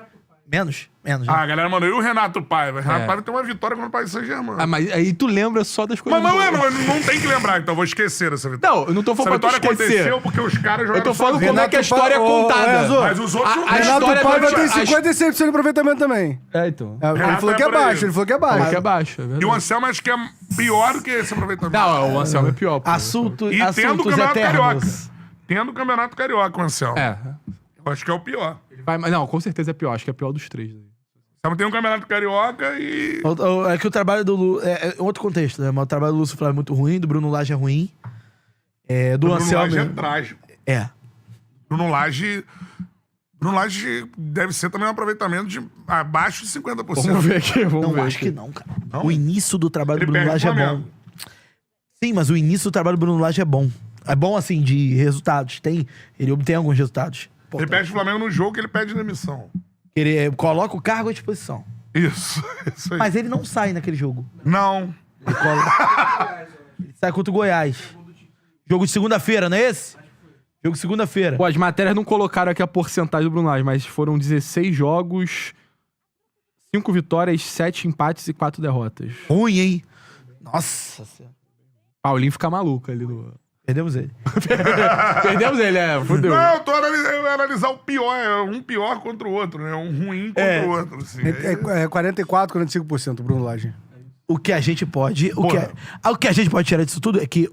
Menos? Menos, né? A galera mandou. E o Renato Paiva? Renato Paiva tem uma vitória contra o Paris Saint-Germain. Ah, mas aí tu lembra só das coisas Mas boas. não tem que lembrar, então eu vou esquecer essa vitória. Não, eu não tô Essa falando pra tu vitória esquecer. aconteceu porque os caras jogaram Eu tô falando sozinhos. como é que a história é Ô, contada. Enzo, Mas os outros... A Renato história Paiva do- tem a- 56% de aproveitamento também. É, então. Ele Renato falou que é é por aí. baixo, ele falou que é Falou baixo. que é baixo, é E verdade. o Anselmo acho que é pior do que esse aproveitamento. Não, o Anselmo é pior, pô. Assuntos E tendo o assuntos Campeonato Carioca. eternos. Tendo o Campeonato Carioca, o Anselmo. É. Eu acho que é o pior. Ele vai, mas não, com certeza é pior. Acho que é pior dos três. O Anselmo tem um Campeonato Carioca e... É que o trabalho do Lu... É outro contexto, né? Mas o trabalho do Lúcio Flávio é muito ruim, do Bruno Lage é ruim. Do Bruno Anselmo... Lage é trágico. É. Bruno Lage deve ser também um aproveitamento de abaixo de 50%. Vamos ver aqui, vamos Não, ver. acho que não, cara. O início do trabalho Ele do Bruno perde Lage é o bom. Flamengo. Sim, mas o início do trabalho do Bruno Lage é bom. É bom, assim, de resultados. Ele obtém alguns resultados. Ele perde o Flamengo no jogo que ele pede demissão. Ele coloca o cargo à disposição. Isso aí. Mas ele não sai naquele jogo. Não. Ele sai contra o Goiás. Jogo de segunda-feira, não é esse? Jogo de segunda-feira. Pô, as matérias não colocaram aqui a porcentagem do Bruno Lage, mas foram 16 jogos, 5 vitórias, 7 empates e 4 derrotas. Ruim, hein? Nossa Senhora. Paulinho fica maluco ali no... Perdemos ele. Perdemos ele, fudeu. Não, eu tô analisar o pior, um pior contra o outro, né? Um ruim contra o outro, assim. É 44, 45%, Bruno Lage. O que a gente pode... O que a gente pode tirar disso tudo é que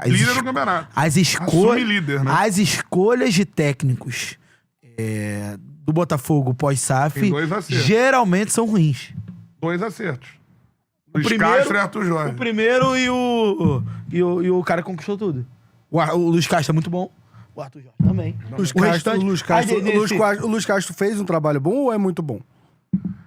líder do campeonato. Assume líder, né? As escolhas de técnicos do Botafogo pós-SAF geralmente são ruins. 2 acertos. O Castro e Arthur Jorge. O primeiro e o cara conquistou tudo. O Luiz Castro é muito bom. O Arthur Jorge também. O Luiz Castro fez um trabalho bom ou é muito bom?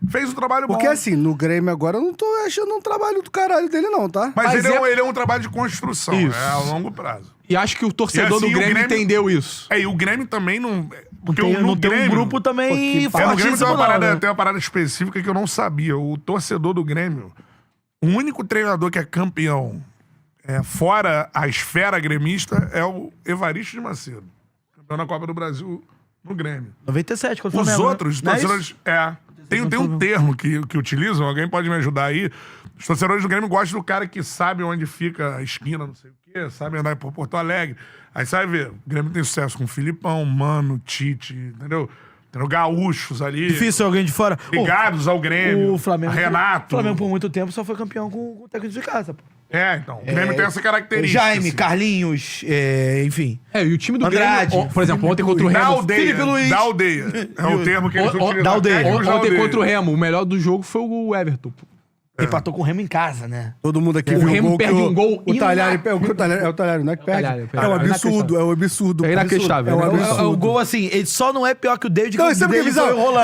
Fez um trabalho bom. Porque assim, no Grêmio agora eu não tô achando um trabalho do caralho dele não, tá? Mas ele é um trabalho de construção, Isso. a longo prazo. E acho que o torcedor do Grêmio entendeu isso. E o Grêmio também não... Porque não tem Grêmio, um grupo também no Grêmio fortíssimo, tem uma parada específica que eu não sabia. O torcedor do Grêmio, o único treinador que é campeão fora a esfera gremista é o Evaristo de Macedo. Campeão na Copa do Brasil no Grêmio. 97, quando Os Flamengo, outros torcedores... Tem um termo que utilizam, alguém pode me ajudar aí. Os torcedores do Grêmio gostam do cara que sabe onde fica a esquina, não sei o quê, sabe andar por Porto Alegre. Aí você vai ver, o Grêmio tem sucesso com o Filipão, Mano, Tite, entendeu? Tem gaúchos ali. Difícil alguém de fora. Ligados ao Grêmio. O Flamengo, Renato. O Flamengo por muito tempo só foi campeão com o técnico de casa, pô. Então. O Grêmio tem essa característica. Jaime, assim. Carlinhos, enfim. E o time do Andrade, Grêmio, por exemplo, ontem contra o Remo... Felipe Luiz. Da aldeia. É o termo que eles utilizam. Da aldeia. Ontem contra o Remo, o melhor do jogo foi o Everton, pô. Empatou com o Remo em casa, né? Todo mundo aqui O Remo perde um gol. O Talhari não é que perde. É um absurdo, é um absurdo. É inacreditável. É um gol assim, ele só não é pior que o David. Não, isso é porque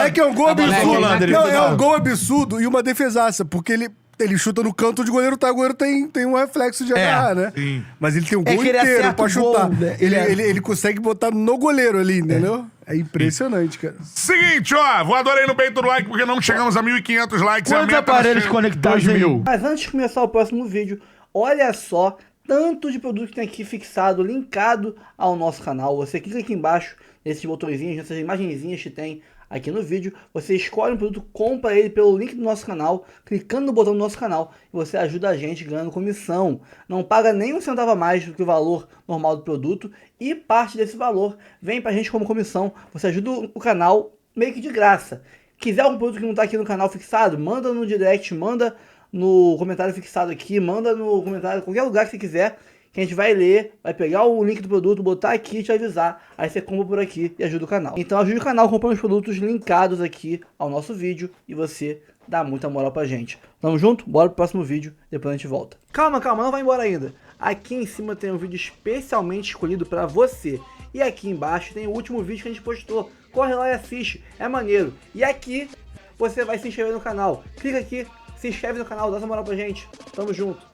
é que é um gol absurdo. Não, é um gol absurdo e uma defesaça, porque ele chuta no canto de goleiro, o goleiro tem um reflexo de agarrar, né? Sim. Mas ele tem um gol inteiro pra chutar. Né? Ele consegue botar no goleiro ali, entendeu? É impressionante, cara. Seguinte, voador aí no peito do like, porque não chegamos a 1.500 likes. Quantos aparelhos conectados? 2.000. Mas antes de começar o próximo vídeo, olha só tanto de produto que tem aqui fixado, linkado ao nosso canal. Você clica aqui embaixo, nesses botõezinhos, nessas imagenzinhas que tem aqui no vídeo, você escolhe um produto, compra ele pelo link do nosso canal, clicando no botão do nosso canal, e você ajuda a gente ganhando comissão. Não paga nem um centavo a mais do que o valor normal do produto, e parte desse valor vem pra gente como comissão. Você ajuda o canal meio que de graça. Quiser algum produto que não tá aqui no canal fixado, manda no direct, manda no comentário fixado aqui, manda no comentário, qualquer lugar que você quiser, que a gente vai ler, vai pegar o link do produto, botar aqui e te avisar. Aí você compra por aqui e ajuda o canal. Então ajude o canal comprando os produtos linkados aqui ao nosso vídeo e você dá muita moral pra gente. Tamo junto? Bora pro próximo vídeo, depois a gente volta. Calma, não vai embora ainda. Aqui em cima tem um vídeo especialmente escolhido pra você. E aqui embaixo tem o último vídeo que a gente postou. Corre lá e assiste, é maneiro. E aqui você vai se inscrever no canal. Clica aqui, se inscreve no canal, dá essa moral pra gente. Tamo junto.